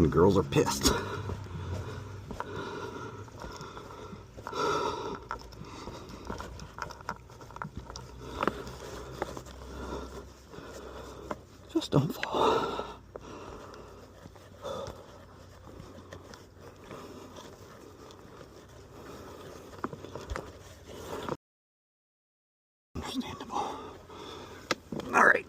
And the girls are pissed. Just don't fall. Understandable. All right.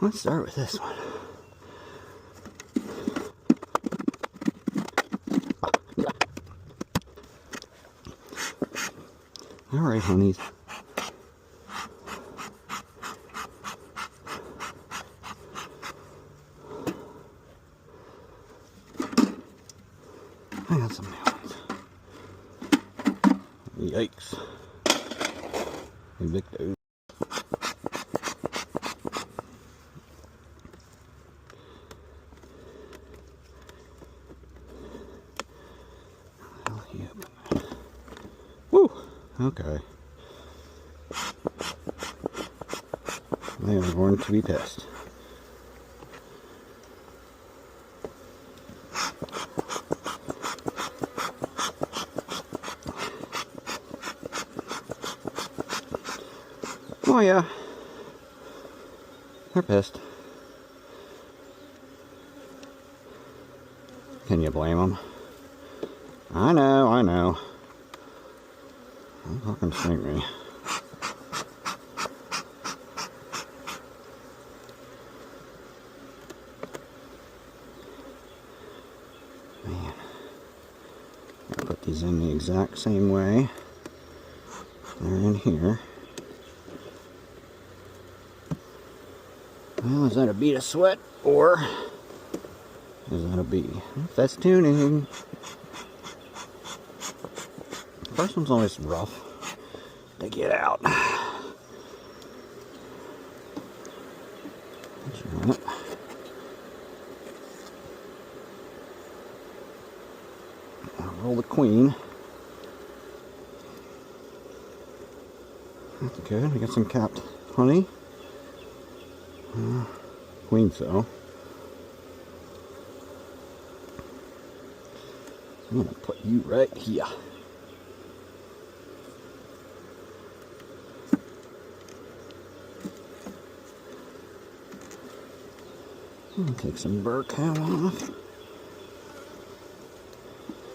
Let's start with this one. All right, honeys. I got some new ones. Yikes. Invictus. Woo! Okay. They are going to be pissed. Oh yeah. They're pissed. Can you blame them? I know, I know. Don't fucking stink me. Man. I'll put these in the exact same way. They're in here. Well, is that a bead of sweat or is that a bee? That's tuning. First one's always rough to get out. I'll roll the queen. That's good. We got some capped honey. Queen cell. I'm gonna put you right here. Take some burr cow off.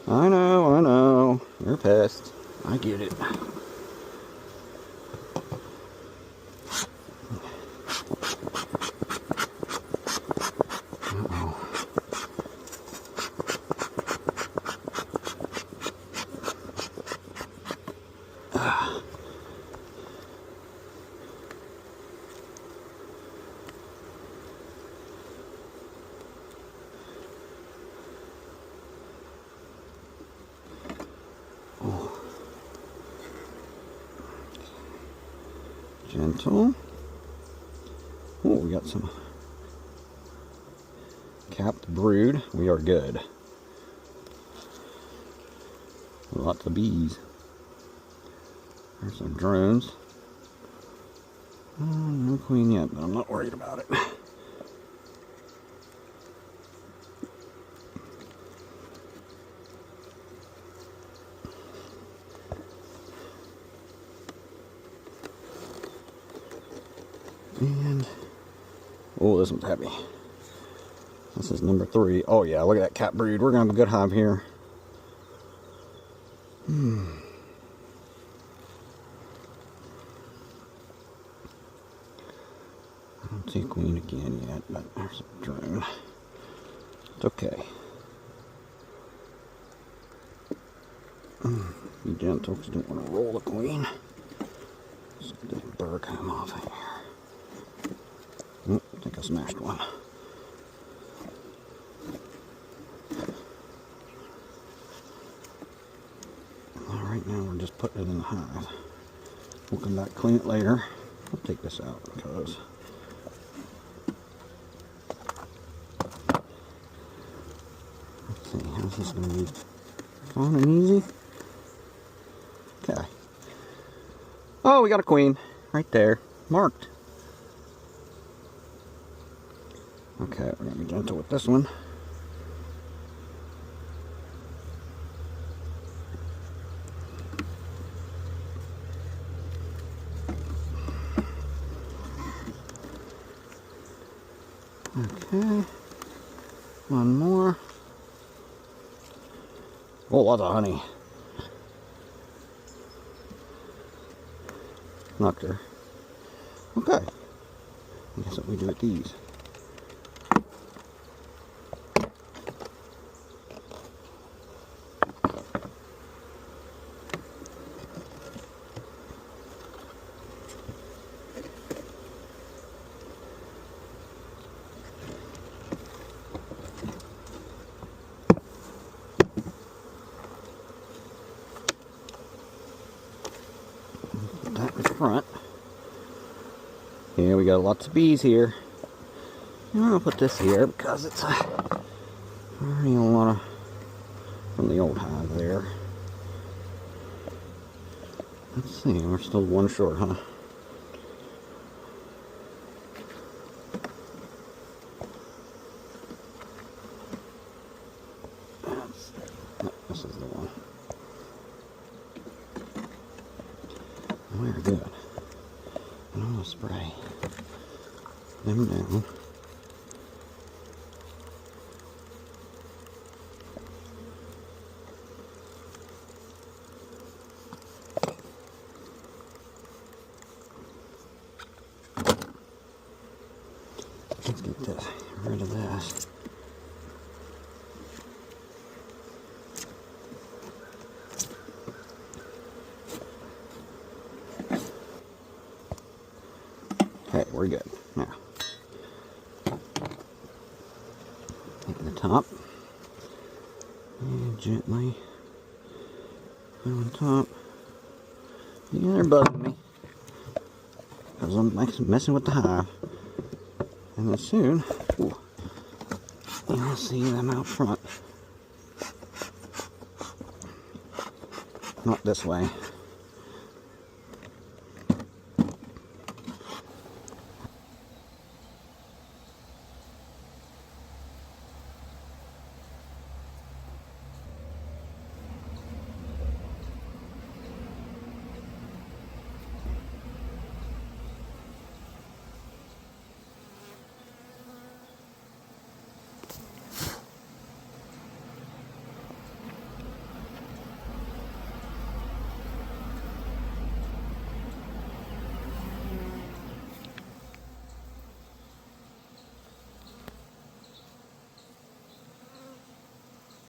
I know. You're pissed. I get it. Gentle. Oh, we got some capped brood. We are good. Lots of bees. There's some drones. No queen yet, but I'm not worried about it. And, oh, this one's heavy. This is number 3. Oh yeah, look at that cat brood. We're gonna have a good hive here. I don't see a queen again yet, but there's a drone. It's okay. Be gentle because you don't want to roll the queen. Let's get this burr come off of here. Oh, I think I smashed one. Alright, now we're just putting it in the hive. We'll come back, clean it later. I'll take this out because let's see, how's this going to be fun and easy? Okay. Oh, we got a queen right there, marked. Okay, we're gonna be gentle with this one. Okay, one more. Oh, lots of honey. Nectar. Okay. I guess what we do with these. Put that in front. Yeah, we got lots of bees here. And I'm gonna put this here because it's already a lot of from the old hive there. Let's see, we're still one short, huh? No, this is the one. We're good. And I'm gonna spray them down. Let's get this, rid of this. Okay, we're good. Now, take the top and gently put on top. Yeah, they're bugging me because I'm messing with the hive. And then soon, ooh, you'll see them out front. Not this way.